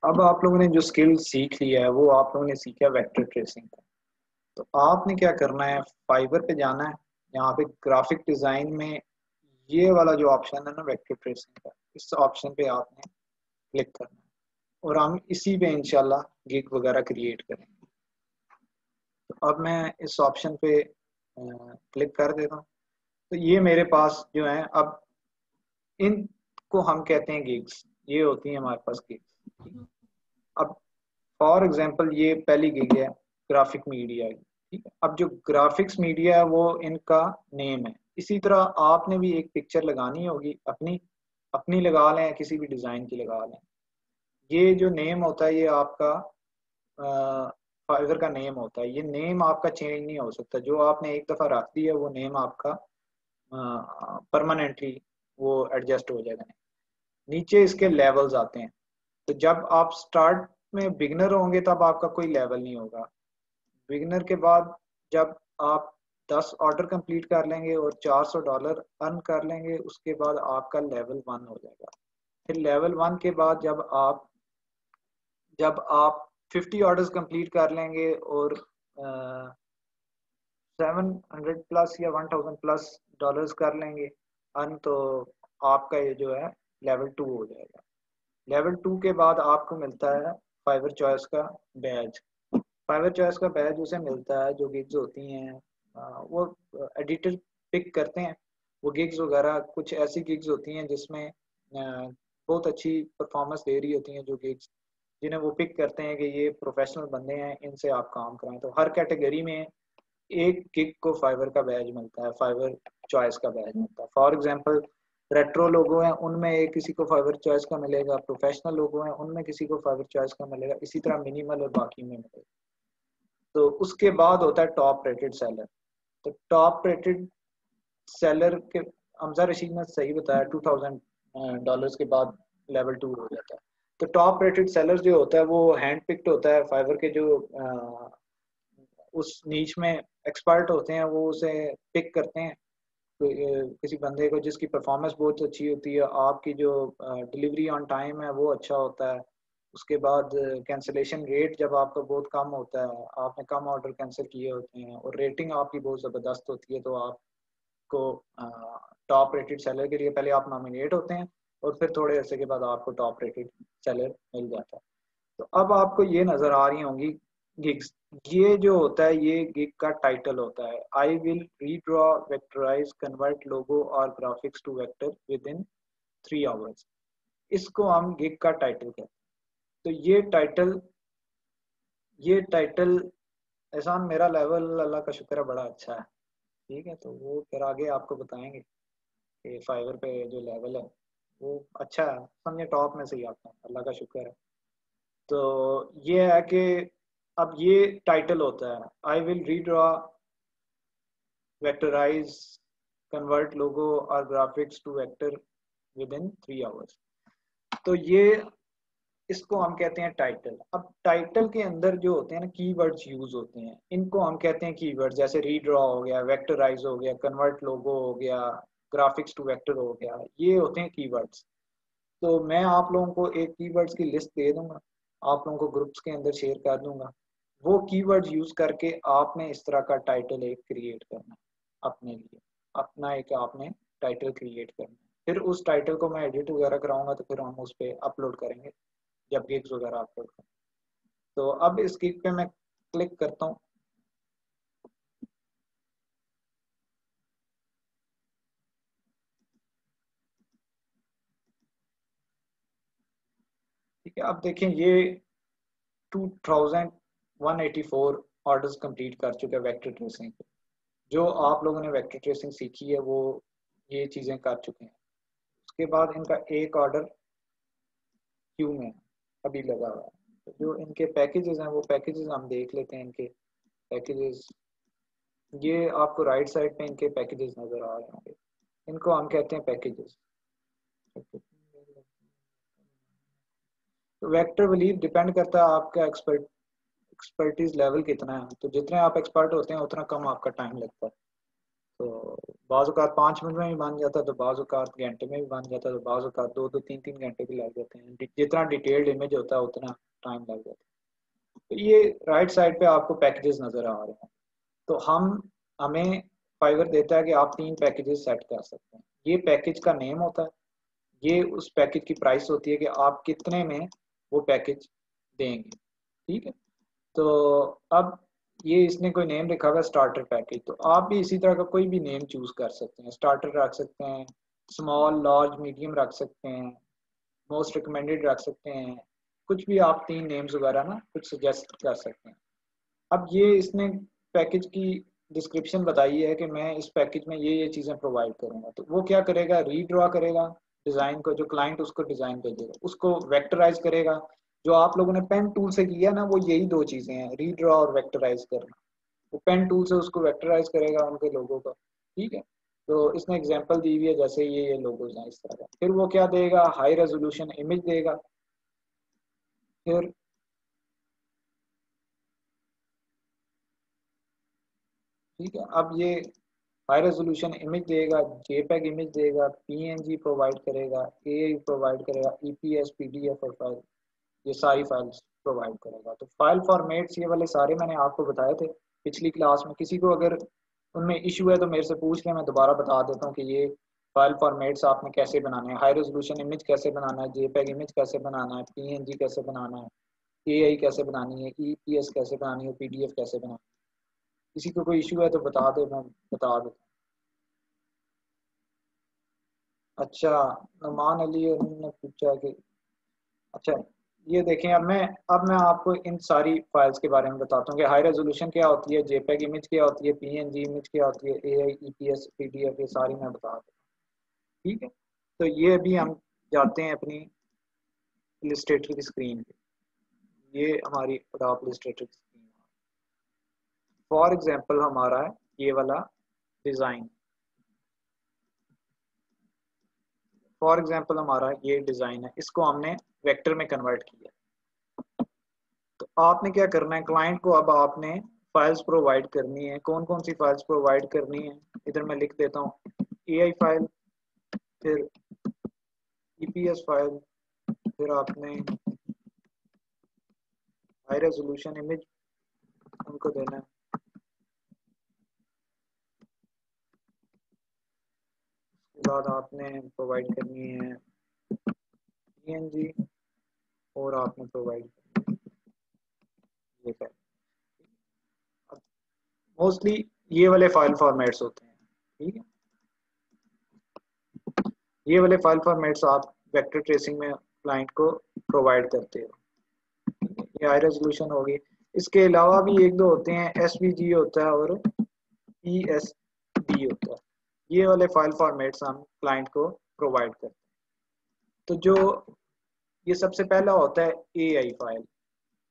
अब आप लोगों ने जो स्किल सीख लिया है वो आप लोगों ने सीखा वेक्टर ट्रेसिंग का। तो आपने क्या करना है, फाइवर पे जाना है, यहाँ पे ग्राफिक डिजाइन में ये वाला जो ऑप्शन है ना वेक्टर ट्रेसिंग का, इस ऑप्शन पे आपने क्लिक करना है और हम इसी पे इंशाल्लाह गिग वगैरह क्रिएट करेंगे। तो अब मैं इस ऑप्शन पे क्लिक कर देता हूँ। तो ये मेरे पास जो है, अब इनको हम कहते हैं गिग्स, ये होती हैं हमारे पास गिग्स। अब फॉर एग्जांपल ये पहली गिग है ग्राफिक मीडिया की, ठीक है। अब जो ग्राफिक्स मीडिया है वो इनका नेम है। इसी तरह आपने भी एक पिक्चर लगानी होगी अपनी, अपनी लगा लें, किसी भी डिज़ाइन की लगा लें। ये जो नेम होता है ये आपका फाइवर का नेम होता है। ये नेम आपका चेंज नहीं हो सकता, जो आपने एक दफ़ा रख दिया वो नेम आपका परमानेंटली वो एडजस्ट हो जाएगा। नीचे इसके लेवल्स आते हैं। तो जब आप स्टार्ट में बिगनर होंगे तब आपका कोई लेवल नहीं होगा। बिगनर के बाद जब आप 10 ऑर्डर कंप्लीट कर लेंगे और $400 अर्न कर लेंगे, उसके बाद आपका लेवल 1 हो जाएगा। फिर लेवल 1 के बाद जब आप 50 ऑर्डर्स कंप्लीट कर लेंगे और 700 प्लस या 1000 प्लस डॉलर्स कर लेंगे अर्न, तो आपका ये जो है लेवल 2 हो जाएगा। लेवल 2 के बाद आपको मिलता है फाइवर चॉइस का बैज। फाइवर चॉइस का बैज उसे मिलता है जो गिग्स होती हैं, वो एडिटर पिक करते हैं। वो गिग्स वगैरह कुछ ऐसी गिग्स होती हैं जिसमें बहुत अच्छी परफॉर्मेंस दे रही होती हैं, जो गिग्स जिन्हें वो पिक करते हैं कि ये प्रोफेशनल बंदे हैं, इनसे आप काम कराएं। तो हर कैटेगरी में एक गिग को फाइवर का बैज मिलता है, फाइवर चॉइस का बैज मिलता है। फॉर एग्जांपल रेट्रो लोगो हैं उनमें एक किसी को फाइवर चॉइस का मिलेगा, प्रोफेशनल लोगो हैं उनमें किसी को फाइवर चॉइस का मिलेगा, इसी तरह मिनिमल और बाकी में मिलेगा। तो उसके बाद होता है टॉप रेटेड सेलर। तो टॉप रेटेड सेलर के, हमजा रशीद ने सही बताया, $2000 के बाद लेवल 2 हो जाता है। तो टॉप रेटेड सेलर जो होता है वो हैंड पिक्ड होता है। फाइवर के जो उस नीच में एक्सपर्ट होते हैं वो उसे पिक करते हैं किसी बंदे को जिसकी परफॉर्मेंस बहुत अच्छी होती है, आपकी जो डिलीवरी ऑन टाइम है वो अच्छा होता है। उसके बाद कैंसिलेशन रेट जब आपका बहुत कम होता है, आपने कम ऑर्डर कैंसिल किए होते हैं और रेटिंग आपकी बहुत ज़बरदस्त होती है, तो आपको टॉप रेटेड सेलर के लिए पहले आप नॉमिनेट होते हैं और फिर थोड़े अर्से के बाद आपको टॉप रेटेड सेलर मिल जाता है। तो अब आपको ये नज़र आ रही होंगी गिग्स। ये जो होता है ये गिग का टाइटल होता है। I will redraw vectorize convert logo और graphics to vector within 3 hours. इसको हम गिग का टाइटल कहते हैं। तो ये टाइटल एहसान, मेरा लेवल अल्लाह का शुक्र है बड़ा अच्छा है, ठीक है। तो वो फिर आगे आपको बताएंगे कि फाइवर पे जो लेवल है वो अच्छा है, समझे टॉप में से ही आता है, अल्लाह का शुक्र है। तो ये है कि अब ये टाइटल होता है, I will redraw vectorize convert logo और graphics to vector within 3 hours. तो ये इसको हम कहते हैं टाइटल। अब टाइटल के अंदर जो होते हैं ना कीवर्ड्स यूज होते हैं, इनको हम कहते हैं कीवर्ड्स। जैसे रीड्रॉ हो गया, वेक्टराइज हो गया, कन्वर्ट लोगो हो गया, ग्राफिक्स टू वेक्टर हो गया, ये होते हैं कीवर्ड्स। तो मैं आप लोगों को एक कीवर्ड्स की लिस्ट दे दूंगा, आप लोगों को ग्रुप्स के अंदर शेयर कर दूंगा। वो कीवर्ड्स यूज करके आपने इस तरह का टाइटल एक क्रिएट करना है अपने लिए, अपना एक आपने टाइटल क्रिएट करना है। फिर उस टाइटल को मैं एडिट वगैरह कराऊंगा तो फिर हम उस पर अपलोड करेंगे जब गिग्स वगैरह अपलोड करें। तो अब इस गिग पे मैं क्लिक करता हूँ। ठीक है, अब देखें ये 2184 ऑर्डर्स कंप्लीट कर चुके हैं वेक्टर ट्रेसिंग पे। जो आप लोगों ने वेक्टर ट्रेसिंग सीखी है वो ये चीज़ें कर चुके हैं। उसके बाद इनका एक ऑर्डर क्यू में अभी लगा हुआ है। तो जो इनके पैकेजेस हैं वो पैकेजेस हम देख लेते हैं। इनके पैकेजेस, ये आपको राइट साइड पे इनके पैकेजेस नज़र आ रहे होंगे, इनको हम कहते हैं पैकेजेस। तो वेक्टर वैल्यू डिपेंड करता है आपका एक्सपर्टीज लेवल कितना है। तो जितने आप एक्सपर्ट होते हैं उतना कम आपका टाइम लगता है। तो बाज़-औक़ात 5 मिनट में भी बन जाता है, तो बाज़-औक़ात घंटे में भी बन जाता है, तो बाज़-औक़ात 2-2 3-3 घंटे भी लग जाते हैं। जितना डिटेल्ड इमेज होता है उतना टाइम लग जाता है। तो ये राइट साइड पे आपको पैकेजेस नज़र आ रहे हैं। तो हमें फाइवर देता है कि आप 3 पैकेजेस सेट कर सकते हैं। ये पैकेज का नेम होता है, ये उस पैकेज की प्राइस होती है कि आप कितने में वो पैकेज देंगे। ठीक है? तो अब ये इसने कोई नेम लिखा हुआ है स्टार्टर पैकेज, तो आप भी इसी तरह का कोई भी नेम चूज कर सकते हैं। स्टार्टर रख सकते हैं, स्मॉल, लार्ज, मीडियम रख सकते हैं, मोस्ट रिकमेंडेड रख सकते हैं, कुछ भी आप 3 नेम्स वगैरह ना कुछ सजेस्ट कर सकते हैं। अब ये इसने पैकेज की डिस्क्रिप्शन बताई है कि मैं इस पैकेज में ये चीज़ें प्रोवाइड करूँगा। तो वो क्या करेगा, रीड्रॉ करेगा डिज़ाइन को, जो क्लाइंट उसको डिज़ाइन भेजेगा उसको वेक्टराइज करेगा। जो आप लोगों ने पेन टूल से किया ना, वो यही 2 चीज़ें हैं, रीड्रॉ और वेक्टराइज करना। वो पेन टूल से उसको वेक्टराइज करेगा उनके लोगों का। ठीक है? तो इसने एग्जांपल दी हुई है, जैसे ये लोगोज हैं इस तरह का। फिर वो क्या देगा, हाई रेजोल्यूशन इमेज देगा। फिर ठीक है, अब ये हाई रेजोल्यूशन इमेज देगा, जेपेग इमेज देगा, पीएनजी प्रोवाइड करेगा, एआई प्रोवाइड करेगा, ईपीएस, पीडीएफ और फाइल, ये सारी फाइल्स प्रोवाइड करेगा। तो फाइल फॉर्मेट्स ये वाले सारे मैंने आपको बताए थे पिछली क्लास में। किसी को अगर उनमें इशू है तो मेरे से पूछ लें, मैं दोबारा बता देता हूँ कि ये फाइल फॉर्मेट्स आपने कैसे बनाने हैं, हाई रेजोल्यूशन इमेज कैसे बनाना है, जेपेग इमेज कैसे बनाना है, पीएनजी कैसे बनाना है, एआई कैसे बनानी है, ईपीएस कैसे बनानी है, पीडीएफ कैसे बनानी है। किसी को कोई इशू है तो बता दे, मैं बता देता हूँ। अच्छा, नुमान अली और उन्होंने पूछा कि अच्छा, ये देखें, अब मैं आपको इन सारी फाइल्स के बारे में बताता हूँ कि हाई रेजोल्यूशन क्या होती है, जेपेग इमेज क्या होती है, पीएनजी इमेज क्या होती है, एआई, ईपीएस, पीडीएफ, ये सारी मैं बता दूँ। ठीक है? तो ये अभी हम जाते हैं अपनी इलस्ट्रेटर की स्क्रीन पे। ये हमारी अडोब इलस्ट्रेटर की स्क्रीन है। फॉर एग्जांपल हमारा है ये वाला डिज़ाइन। फॉर एग्जांपल हमारा ये डिज़ाइन है, इसको हमने वेक्टर में कन्वर्ट किया। तो आपने क्या करना है, क्लाइंट को अब आपने फाइल्स प्रोवाइड करनी है। कौन कौन सी फाइल्स प्रोवाइड करनी है, इधर मैं लिख देता हूँ, एआई फाइल, फिर ईपीएस फाइल, फिर आपने हाई रेजोल्यूशन इमेज उनको देना है, उसके बाद आपने प्रोवाइड करनी है पीएनजी, और आपने प्रोवाइड करनी है ये फाइल। मोस्टली ये वाले फाइल फॉर्मेट्स होते हैं। ठीक है, ये वाले फाइल फॉर्मेट्स आप वेक्टर ट्रेसिंग में क्लाइंट को प्रोवाइड करते हो। ये हाई रेजोल्यूशन होगी। इसके अलावा भी एक दो होते हैं, एसवीजी होता है और ईएसडी होता है। ये वाले फाइल फॉर्मेट्स हम क्लाइंट को प्रोवाइड करते हैं। तो जो ये सबसे पहला होता है एआई फाइल,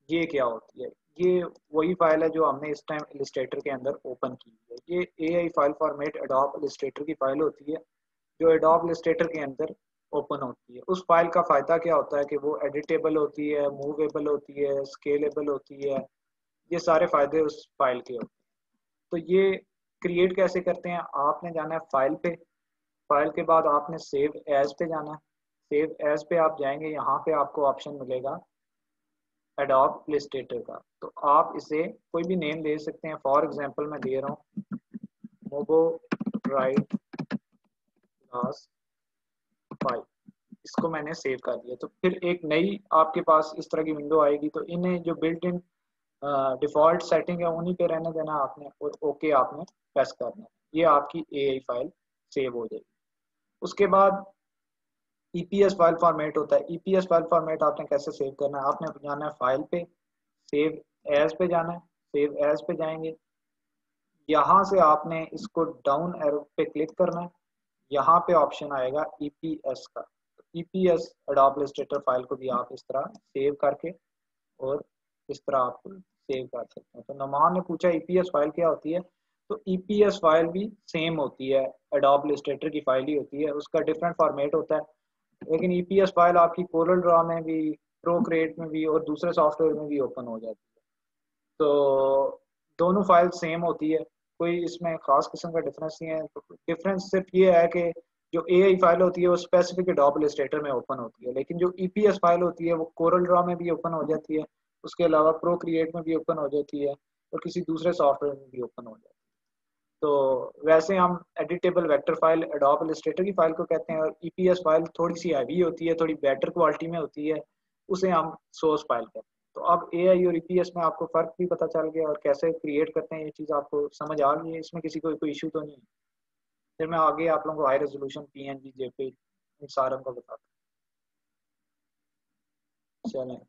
ये क्या होती है, ये वही फाइल है जो हमने इस टाइम इलस्ट्रेटर के अंदर ओपन की है। ये AI file format adobe Illustrator की फाइल होती है, जो एडोब इलस्ट्रेटर के अंदर ओपन होती है। उस फाइल का फ़ायदा क्या होता है कि वो एडिटेबल होती है, मूवेबल होती है, स्केलेबल होती है। ये सारे फ़ायदे उस फाइल के होते हैं। तो ये क्रिएट कैसे करते हैं, आपने जाना है फाइल पे, फाइल के बाद आपने सेव एज पे जाना है। सेव एज पे आप जाएंगे, यहाँ पे आपको ऑप्शन मिलेगा एडोब इलस्ट्रेटर का। तो आप इसे कोई भी नेम दे सकते हैं। फॉर एग्जांपल मैं दे रहा हूँ मोबो राइट क्लास 5, इसको मैंने सेव कर दिया। तो फिर एक नई आपके पास इस तरह की विंडो आएगी। तो इन्हें जो बिल्ट इन डिफ़ॉल्ट सेटिंग है उन्हीं पे रहने देना आपने, और ओके आपने प्रेस करना है। ये आपकी एआई फाइल सेव हो जाएगी। उसके बाद ईपीएस फाइल फॉर्मेट होता है। ईपीएस फाइल फॉर्मेट आपने कैसे सेव करना है, आपने जाना है फाइल पे, सेव एज पे जाना है। सेव एज पे जाएंगे, यहाँ से आपने इसको डाउन एरो पे क्लिक करना है। यहाँ पे ऑप्शन आएगा ईपीएस का। ईपीएस एडोब इलस्ट्रेटर फाइल को भी आप इस तरह सेव करके और इस तरह आप सेव कर सकते हैं। तो नमान ने पूछा ईपीएस फाइल क्या होती है, तो ईपीएस फाइल भी सेम होती है, एडोब इलस्ट्रेटर की फाइल ही होती है, उसका डिफरेंट फॉर्मेट होता है। लेकिन ईपीएस फाइल आपकी कोरल ड्रॉ में भी, प्रोक्रिएट में भी और दूसरे सॉफ्टवेयर में भी ओपन हो जाती है। तो दोनों फाइल सेम होती है। कोई इसमें खास किस्म का डिफरेंस नहीं है। तो डिफरेंस सिर्फ ये है कि जो AI फाइल होती है वो स्पेसिफिक एडोब इलस्ट्रेटर में ओपन होती है, लेकिन जो EPS फाइल होती है वो कोरल ड्रॉ में भी ओपन हो जाती है, उसके अलावा प्रोक्रिएट में भी ओपन हो जाती है, और किसी दूसरे सॉफ्टवेयर में भी ओपन हो जाती है। तो वैसे हम editable vector file adobe Illustrator की फाइल को कहते हैं, और EPS फाइल थोड़ी सी हैवी होती है, थोड़ी बेटर क्वालिटी में होती है, उसे हम सोर्स फाइल कहते हैं। तो अब AI और EPS में आपको फ़र्क भी पता चल गया, और कैसे क्रिएट करते हैं ये चीज़ आपको समझ आ गई है, इसमें किसी को कोई इशू तो नहीं है। फिर मैं आगे आप लोगों को हाई रेजोल्यूशन PNG JPEG इन सारों को बताता हूँ। चलें,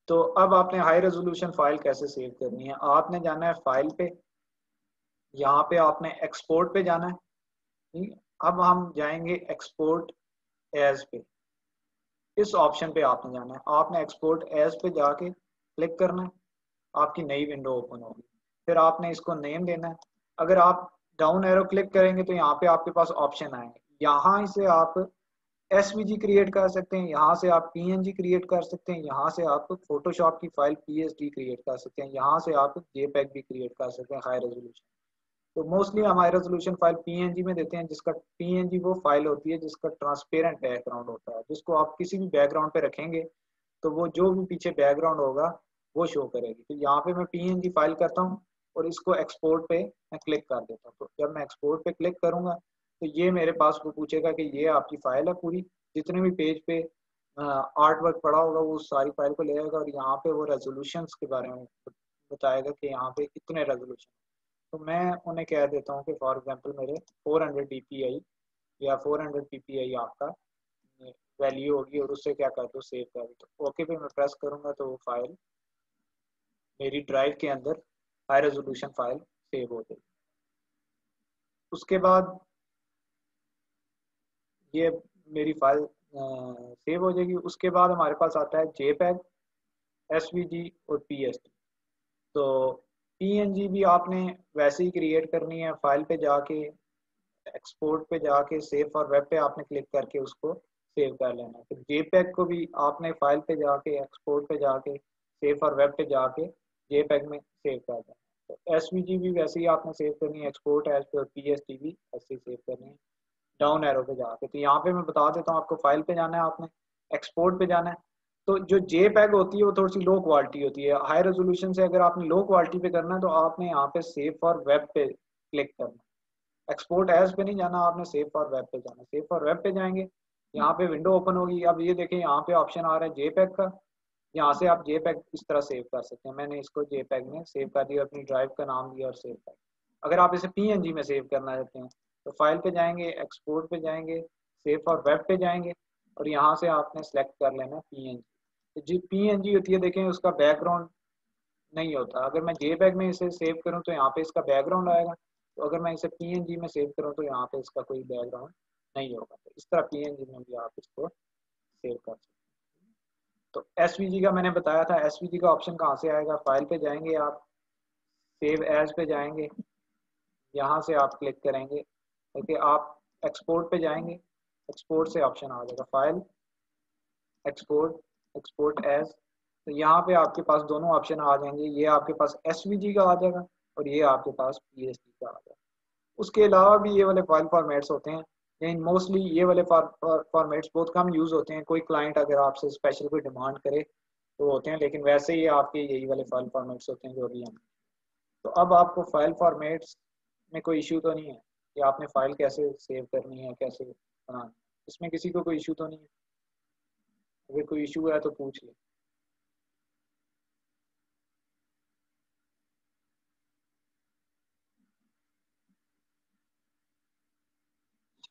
तो अब आपने हाई रेजोल्यूशन फाइल कैसे सेव करनी है। आपने जाना है फाइल पे, यहाँ पे आपने एक्सपोर्ट पे जाना है। ठीक है, अब हम जाएंगे एक्सपोर्ट एज पे, इस ऑप्शन पे आपने जाना है। आपने एक्सपोर्ट एज पे जाके क्लिक करना है, आपकी नई विंडो ओपन होगी। फिर आपने इसको नेम देना है। अगर आप डाउन एरो क्लिक करेंगे तो यहाँ पे आपके पास ऑप्शन आएंगे, यहाँ से आप SVG क्रिएट कर सकते हैं, यहाँ से आप PNG क्रिएट कर सकते हैं, यहाँ से आप फोटोशॉप की फाइल PSD क्रिएट कर सकते हैं, यहाँ से आप JPEG भी क्रिएट कर सकते हैं हाई रेजोल्यूशन। तो मोस्टली हम हाई रेजोल्यूशन फाइल PNG में देते हैं, जिसका PNG वो फाइल होती है जिसका ट्रांसपेरेंट बैकग्राउंड होता है, जिसको आप किसी भी बैकग्राउंड पे रखेंगे तो वो जो भी पीछे बैकग्राउंड होगा वो शो करेगी। तो यहाँ पे मैं PNG फाइल करता हूँ और इसको एक्सपोर्ट पे मैं क्लिक कर देता हूँ। तो जब मैं एक्सपोर्ट पे क्लिक करूंगा तो ये मेरे पास वो पूछेगा कि ये आपकी फाइल है पूरी, जितने भी पेज पे आर्ट वर्क पड़ा होगा वो सारी फाइल को ले आएगा, और यहाँ पे वो रेजोल्यूशन के बारे में बताएगा कि यहाँ पे कितने रेजोल्यूशन। तो मैं उन्हें कह देता हूँ कि फॉर एग्जांपल मेरे 400 DPI या 400 PPI आपका वैल्यू होगी, और उससे क्या कर दो सेव कर दो। तो ओके पे मैं प्रेस करूंगा तो वो फाइल मेरी ड्राइव के अंदर हाई रेजोल्यूशन फाइल सेव हो जाएगी। उसके बाद ये मेरी फाइल सेव हो जाएगी। उसके बाद हमारे पास आता है JPEG, SVG और PSD। तो PNG भी आपने वैसे ही क्रिएट करनी है, फाइल पे जाके एक्सपोर्ट पे जाके सेव और वेब पे आपने क्लिक करके उसको सेव कर लेना है। फिर JPEG को भी आपने फाइल पे जाके एक्सपोर्ट पे जाके सेव और वेब पे जाके JPEG में सेव कर देना है। तो SVG भी वैसे ही आपने सेव करनी है, एक्सपोर्ट एज पे, और PSD भी ऐसे ही सेव करनी है डाउन एरो पे जाके। तो यहाँ पे मैं बता देता हूँ, आपको फाइल पे जाना है, आपने एक्सपोर्ट पे जाना है। तो जो JPEG होती है वो थोड़ी सी लो क्वालिटी होती है, हाई रेजोल्यूशन से अगर आपने लो क्वालिटी पे करना है तो आपने यहाँ पे सेव फॉर वेब पे क्लिक करना है। एक्सपोर्ट एज पे नहीं जाना, आपने सेव फॉर वेब पे जाना। सेव फॉर वेब पे जाएंगे, यहाँ पे विंडो ओपन होगी। अब ये देखें यहाँ पे ऑप्शन आ रहा है JPEG का, यहाँ से आप JPEG इस तरह सेव कर सकते हैं। मैंने इसको JPEG में सेव कर दिया, अपनी ड्राइव का नाम दिया और सेव कर। अगर आप इसे PNG में सेव करना चाहते हैं तो फाइल पे जाएंगे, एक्सपोर्ट पे जाएंगे, सेव फॉर वेब पे जाएंगे, और यहाँ से आपने सेलेक्ट कर लेना PNG। तो जो PNG होती है देखें उसका बैकग्राउंड नहीं होता। अगर मैं JPEG में इसे सेव करूँ तो यहाँ पे इसका बैकग्राउंड आएगा, तो अगर मैं इसे PNG में सेव करूँ तो यहाँ पे इसका कोई बैकग्राउंड नहीं होगा। तो इस तरह PNG में भी आप इसको सेव कर सकते हैं। तो SVG का मैंने बताया था, SVG का ऑप्शन कहाँ से आएगा, फाइल पे जाएंगे आप, सेव एज पे जाएंगे, यहाँ से आप क्लिक करेंगे, देखिए आप एक्सपोर्ट पे जाएंगे, एक्सपोर्ट से ऑप्शन आ जाएगा फाइल, एक्सपोर्ट, एक्सपोर्ट एज। तो यहाँ पे आपके पास दोनों ऑप्शन आ जाएंगे, ये आपके पास SVG का आ जाएगा और ये आपके पास PSD का आ जाएगा। उसके अलावा भी ये वाले फाइल फॉर्मेट्स होते हैं, लेकिन मोस्टली ये वाले फॉर्मेट्स बहुत कम यूज़ होते हैं। कोई क्लाइंट अगर आपसे स्पेशल कोई डिमांड करे तो होते हैं, लेकिन वैसे ही आपके यही वाले फाइल फॉर्मेट्स होते हैं जो अभी हम। तो अब आपको फाइल फॉर्मेट्स में कोई इशू तो नहीं है कि आपने फाइल कैसे सेव करनी है, कैसे बनानी, इसमें किसी को कोई इशू तो नहीं है? अगर कोई इशू है तो पूछ ले।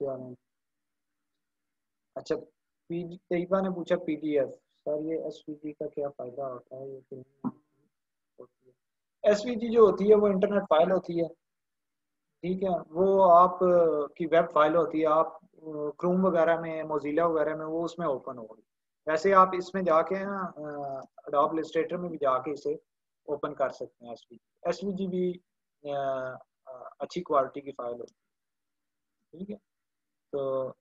अच्छा, अच्छा, पीजी तरीका ने पूछा PDF। सर ये SVG का क्या फायदा होता है, ये फिल्म होती है। SVG जो होती है वो इंटरनेट फाइल होती है, ठीक है। वो आप की वेब फाइल होती है, आप क्रोम वगैरह में, मोजिला वगैरह में वो उसमें ओपन होगी। वैसे आप इसमें जाके ना अडोब इलस्ट्रेटर में भी जाके इसे ओपन कर सकते हैं। SVG भी अच्छी क्वालिटी की फाइल होती है, ठीक है। तो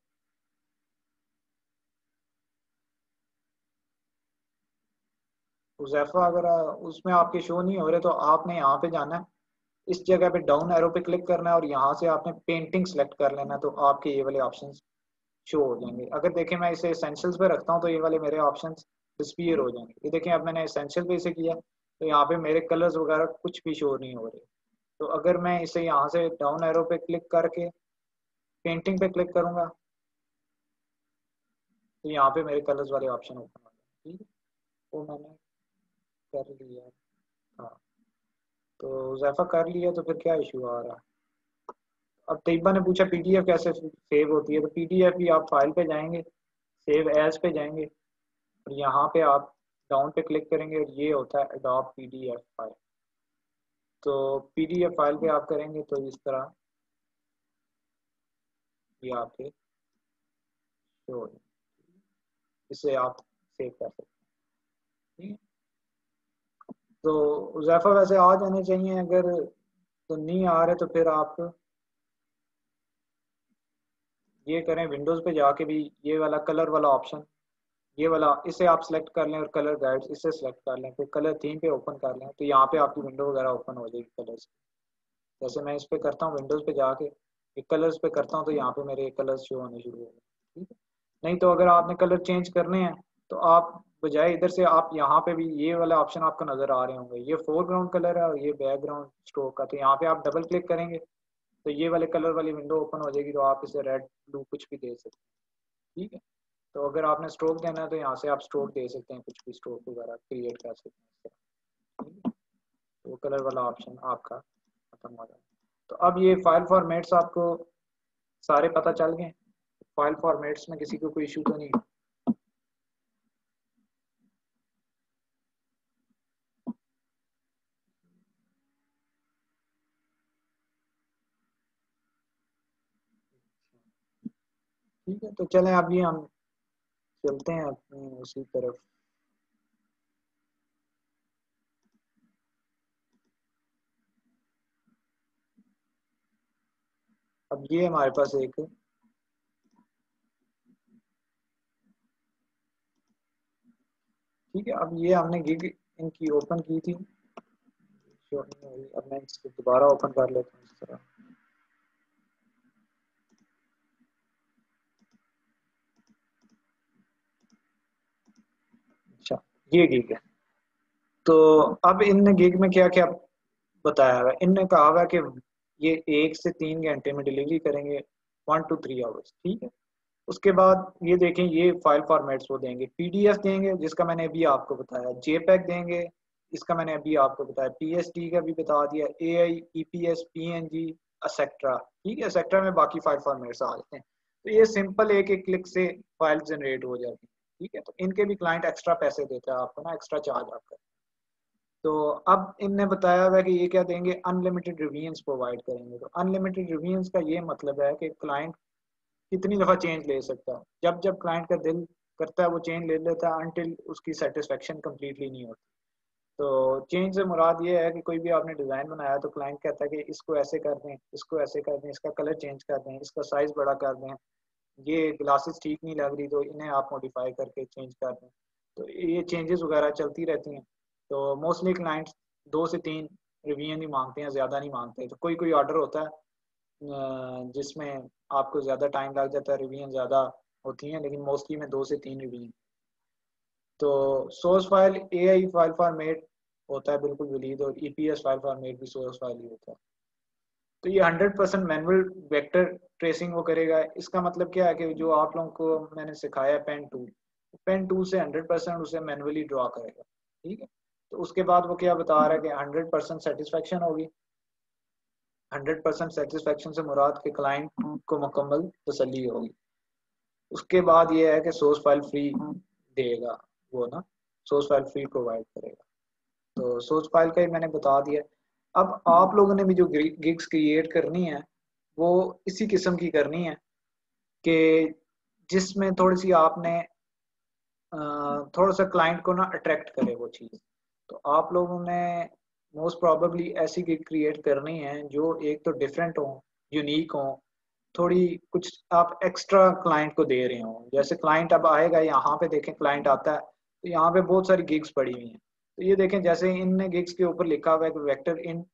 उजैफा अगर उसमें आपके शो नहीं हो रहे तो आपने यहाँ पे जाना है, इस जगह पे डाउन एरो पे क्लिक करना है और यहाँ से आपने पेंटिंग सेलेक्ट कर लेना है, तो आपके ये वाले ऑप्शन शो हो जाएंगे। अगर देखें मैं इसे एसेंशियल्स पे रखता हूँ तो ये वाले मेरे ऑप्शन डिस्पीयर हो जाएंगे। ये देखें अब मैंने एसेंशियल पे इसे किया तो यहाँ पे मेरे कलर्स वगैरह कुछ भी शो नहीं हो रहे। तो अगर मैं इसे यहाँ से डाउन एरो पे क्लिक करके पेंटिंग पे क्लिक करूंगा तो यहाँ पे मेरे कलर्स वाले ऑप्शन ओपन हो जाएंगे। ठीक है, वो मैंने कर लिया। हाँ, तो ज़ैफ़ा कर लिया, तो फिर क्या इशू आ रहा है? अब तैयबा ने पूछा पीडीएफ कैसे सेव होती है, तो पीडीएफ भी आप फाइल पे जाएंगे, सेव एज पे जाएंगे और यहाँ पे आप डाउन पे क्लिक करेंगे और ये होता है अडोब पीडीएफ फाइल। तो पीडीएफ फाइल पे आप करेंगे तो इस तरह ये आपके शो हो जाए, इसे आप सेव कर सकते हैं। ठीक है, तो ज़ैफ़ा वैसे आ जाने चाहिए, अगर तो नहीं आ रहे तो फिर आप ये करें, विंडोज़ पे जाके भी ये वाला कलर वाला ऑप्शन, ये वाला इसे आप सेलेक्ट कर लें और कलर गाइड्स इसे सेलेक्ट कर लें, फिर कलर थीम पे ओपन कर लें, तो यहाँ पे आपकी विंडो वगैरह ओपन हो जाएगी कलर्स। जैसे मैं इस पे करता हूँ विंडोज़ पे जाके ये कलर्स पे करता हूँ तो यहाँ पे मेरे कलर्स शो होने शुरू हो गए। ठीक है, नहीं तो अगर आपने कलर चेंज करने हैं तो आप बजाय इधर से आप यहाँ पे भी ये वाला ऑप्शन आपको नज़र आ रहे होंगे, ये फोरग्राउंड कलर है और ये बैकग्राउंड स्ट्रोक का, तो यहाँ पे आप डबल क्लिक करेंगे तो ये वाले कलर वाली विंडो ओपन हो जाएगी, तो आप इसे रेड ब्लू कुछ भी दे सकते हैं। ठीक है, तो अगर आपने स्ट्रोक देना है तो यहाँ से आप स्ट्रोक दे सकते हैं, कुछ भी स्ट्रोक वगैरह क्रिएट कर सकते हैं। ठीक है, तो कलर वाला ऑप्शन आपका खत्म हो जाए। तो अब ये फाइल फॉर्मेट्स आपको सारे पता चल गए। फाइल फॉर्मेट्स में किसी को कोई इशू तो नहीं? ठीक है, तो चलें अभी हम चलते हैं अपनी उसी तरफ। अब ये हमारे पास एक ठीक है, अब ये हमने गिग इनकी ओपन की थी, अब मैं इसको दोबारा ओपन कर लेता हूँ इस तरह। अच्छा, ये गिग है। तो अब इन गिग में क्या क्या बताया हुआ है, इनने कहा हुआ है कि ये 1 से 3 घंटे में डिलीवरी करेंगे, 1 to 3 आवर्स। ठीक है, उसके बाद ये देखें ये फाइल फॉर्मेट्स वो देंगे, पीडीएफ देंगे जिसका मैंने अभी आपको बताया, जेपैग देंगे इसका मैंने अभी आपको बताया, पीएसडी का भी बता दिया, एआई, ईपीएस, पीएनजी, एक्सेट्रा। ठीक है, एक्सेट्रा में बाकी फाइल फॉर्मेट्स आ जाते हैं। तो ये सिंपल एक एक क्लिक से फाइल जनरेट हो जाती है। ठीक है, तो इनके भी क्लाइंट एक्स्ट्रा पैसे देता है आपको ना, एक्स्ट्रा चार्ज आपका। तो अब इनने बताया हुआ है कि ये क्या देंगे, अनलिमिटेड रिवीजन्स प्रोवाइड करेंगे। तो अनलिमिटेड रिवीजन्स का ये मतलब है कि क्लाइंट कितनी दफ़ा चेंज ले सकता है, जब जब क्लाइंट का दिल करता है वो चेंज ले लेता है, अनटिल उसकी सेटिस्फेक्शन कम्प्लीटली नहीं होती। तो चेंज से मुराद ये है कि कोई भी आपने डिज़ाइन बनाया तो क्लाइंट कहता है कि इसको ऐसे कर दें, इसको ऐसे कर दें, इसका कलर चेंज कर दें, इसका साइज़ बड़ा कर दें, ये ग्लासेस ठीक नहीं लग रही तो इन्हें आप मॉडिफाई करके चेंज कर दें। तो ये चेंजेस वगैरह चलती रहती हैं। तो मोस्टली क्लाइंट्स 2 से 3 रिवीजन ही मांगते हैं, ज़्यादा नहीं मांगते। तो कोई कोई ऑर्डर होता है जिसमें आपको ज़्यादा टाइम लग जाता है, रिवीजन ज़्यादा होती हैं, लेकिन मोस्टली में 2 से 3 रिवीजन। तो source file AI file format होता है बिल्कुल वलीद, और ईपीएस फाइल फॉर्मेट भी सोर्स फाइल ही होता है। तो ये 100% मैनुअल वेक्टर ट्रेसिंग वो करेगा। इसका मतलब क्या है कि जो आप लोगों को मैंने सिखाया है पेन टूल से 100% उसे मैनुअली ड्रॉ करेगा। ठीक है, तो उसके बाद वो क्या बता रहा है कि 100% सेटिस्फेक्शन होगी। 100% सेटिस्फेक्शन से मुराद के क्लाइंट को मुकम्मल तसल्ली होगी। उसके बाद ये है कि सोर्स फाइल फ्री देगा वो ना, सोर्स फाइल फ्री प्रोवाइड करेगा। तो सोर्स फाइल का ही मैंने बता दिया। अब आप लोगों ने भी जो गिग्स क्रिएट करनी है वो इसी किस्म की करनी है कि जिसमें थोड़ी सी आपने थोड़ा सा क्लाइंट को ना अट्रैक्ट करे वो चीज़। तो आप लोगों ने मोस्ट प्रोबेबली ऐसी गिग क्रिएट करनी है जो एक तो डिफरेंट हो, यूनिक हो, थोड़ी कुछ आप एक्स्ट्रा क्लाइंट को दे रहे हो। जैसे क्लाइंट अब आएगा, यहाँ पे देखें क्लाइंट आता है तो यहाँ पे बहुत सारी गिग्स पड़ी हुई हैं। तो ये देखें जैसे इन गिग्स के ऊपर लिखा हुआ है कि वेक्टर इन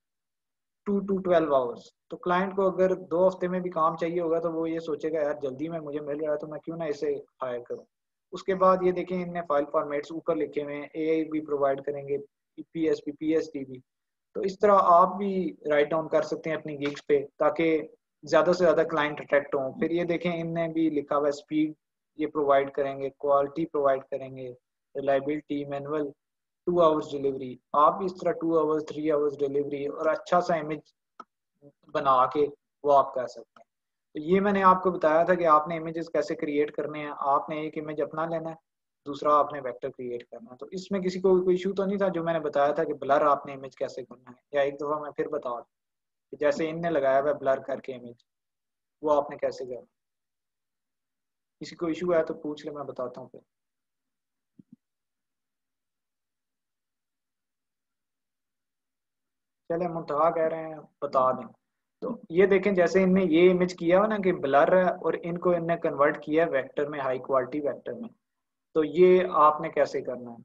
2 to 12 आवर्स। तो क्लाइंट को अगर 2 हफ्ते में भी काम चाहिए होगा तो वो ये सोचेगा यार जल्दी में मुझे मिल रहा है तो मैं क्यों ना इसे हायर करूं। उसके बाद ये देखें इनने फाइल फॉर्मेट्स ऊपर लिखे हुए हैं, एआई भी प्रोवाइड करेंगे, पीएसपी पीएसडी भी। तो इस तरह आप भी राइट डाउन कर सकते हैं अपनी गिग्स पे ताकि ज़्यादा से ज़्यादा क्लाइंट अट्रैक्ट हों। फिर ये देखें इनने भी लिखा हुआ है स्पीड ये प्रोवाइड करेंगे, क्वालिटी प्रोवाइड करेंगे, रिलायबिलिटी, मैनुअल, 2 आवर्स डिलीवरी। आप भी इस तरह 2 आवर्स 3 आवर्स डिलीवरी और अच्छा सा इमेज बना के वो आप कर सकते हैं। तो ये मैंने आपको बताया था कि आपने इमेजेस कैसे क्रिएट करने हैं। आपने एक इमेज अपना लेना है, दूसरा आपने वेक्टर क्रिएट करना है। तो इसमें किसी को कोई इशू तो नहीं था जो मैंने बताया था कि ब्लर आपने इमेज कैसे करना है, या एक दफ़ा मैं फिर बता दूं कि जैसे इनने लगाया हुआ ब्लर करके इमेज वो आपने कैसे करना। किसी को इशू है तो पूछ ले, मैं बताता हूँ फिर। चले मुंतहा कह रहे हैं बता दें। तो ये देखें जैसे इनने ये इमेज किया हो ना कि ब्लर है और इनको इनने कन्वर्ट किया वेक्टर में, हाई क्वालिटी वेक्टर में। तो ये आपने कैसे करना है।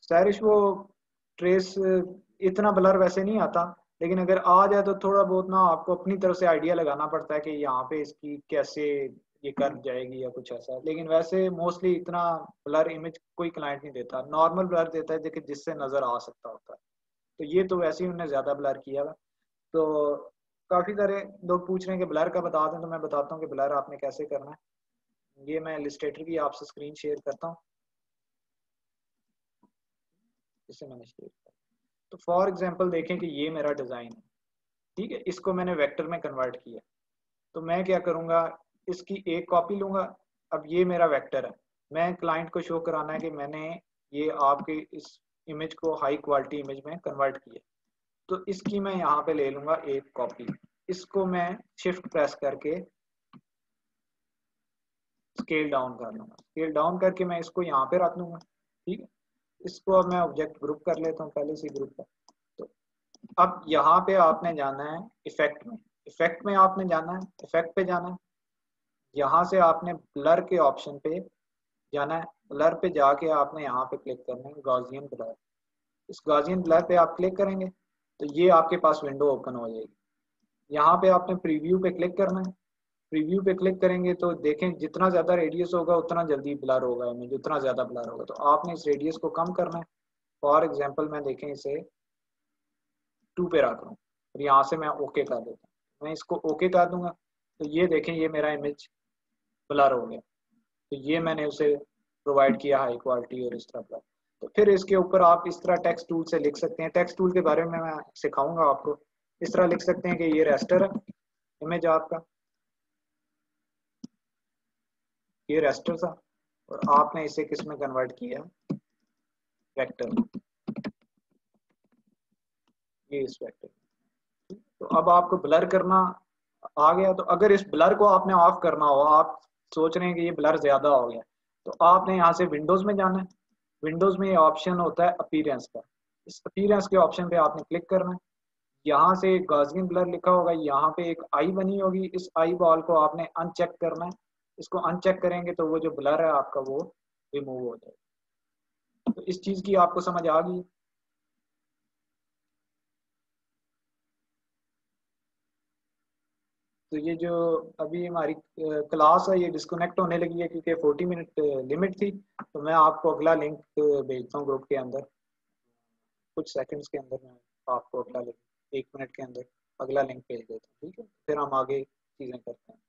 स्टाइलिश वो ट्रेस इतना ब्लर वैसे नहीं आता, लेकिन अगर आ जाए तो थोड़ा बहुत ना आपको अपनी तरफ से आइडिया लगाना पड़ता है कि यहाँ पे इसकी कैसे ये कर जाएगी या कुछ ऐसा। लेकिन वैसे मोस्टली इतना ब्लर इमेज कोई क्लाइंट नहीं देता, नॉर्मल ब्लर देता है जो जिससे नजर आ सकता होता है। तो ये तो वैसे ही उन्होंने ज्यादा ब्लर किया हुआ। तो काफी सारे लोग पूछ रहे हैं कि ब्लर का बता दें, तो मैं बताता हूँ कि ब्लर आपने कैसे करना है। ये मैं इलस्ट्रेटर की आपसे स्क्रीन शेयर करता हूँ, जिससे मैंने शेयर किया। तो फॉर एग्जांपल देखें कि ये मेरा डिज़ाइन है, ठीक है, इसको मैंने वेक्टर में कन्वर्ट किया। तो मैं क्या करूँगा, इसकी एक कॉपी लूँगा। अब ये मेरा वेक्टर है, मैं क्लाइंट को शो कराना है कि मैंने ये आपके इस इमेज को हाई क्वालिटी इमेज में कन्वर्ट किया। तो इसकी मैं यहाँ पे ले लूँगा एक कॉपी, इसको मैं शिफ्ट प्रेस करके स्केल डाउन कर लूँगा। स्केल डाउन करके मैं इसको यहाँ पे रख लूँगा, ठीक है। इसको अब मैं ऑब्जेक्ट ग्रुप कर लेता हूँ पहले से ग्रुप का। तो अब यहाँ पे आपने जाना है इफेक्ट में, इफेक्ट में आपने जाना है, इफेक्ट पे जाना है। यहाँ से आपने ब्लर के ऑप्शन पे जाना है, ब्लर पे जाके आपने यहाँ पे क्लिक करना है गॉसियन ब्लर। इस गॉसियन ब्लर पे आप क्लिक करेंगे तो ये आपके पास विंडो ओपन हो जाएगी। यहाँ पे आपने प्रीव्यू पे क्लिक करना है। प्रीव्यू पे क्लिक करेंगे तो देखें जितना ज़्यादा रेडियस होगा उतना जल्दी ब्लर होगा इमेज, उतना ज़्यादा ब्लर होगा। तो आपने इस रेडियस को कम करना है। फॉर एग्जांपल मैं देखें इसे 2 पे रख रहा हूँ और यहाँ से मैं ओके कर देता हूँ। मैं इसको ओके कर दूंगा तो ये देखें ये मेरा इमेज ब्लर हो गया। तो ये मैंने उसे प्रोवाइड किया हाई क्वालिटी और इस तरह ब्लर। तो फिर इसके ऊपर आप इस तरह टेक्स्ट टूल से लिख सकते हैं। टेक्स्ट टूल के बारे में मैं सिखाऊंगा आपको। इस तरह लिख सकते हैं कि ये रेस्टर है इमेज आपका, ये रेस्टर था और आपने इसे किस में कन्वर्ट किया, वेक्टर। ये इस वेक्टर। तो अब आपको ब्लर करना आ गया। तो अगर इस ब्लर को आपने ऑफ करना हो, आप सोच रहे हैं कि ये ब्लर ज्यादा हो गया, तो आपने यहाँ से विंडोज में जाना है। विंडोज में ये ऑप्शन होता है अपीयरेंस का। इस अपीयरेंस के ऑप्शन पे आपने क्लिक करना है। यहाँ से गॉसियन ब्लर लिखा होगा, यहाँ पे एक आई बनी होगी, इस आई बॉल को आपने अनचेक करना है। इसको अनचेक करेंगे तो वो जो ब्लर है आपका वो रिमूव हो जाएगा। तो इस चीज की आपको समझ आ गई। तो ये जो अभी हमारी क्लास है ये डिस्कनेक्ट होने लगी है क्योंकि 40 मिनट लिमिट थी। तो मैं आपको अगला लिंक भेजता हूँ ग्रुप के अंदर, कुछ सेकंड्स के अंदर मैं आपको अगला लिंक, 1 मिनट के अंदर अगला लिंक भेज देता हूँ, ठीक है। फिर हम आगे चीज़ें करते हैं।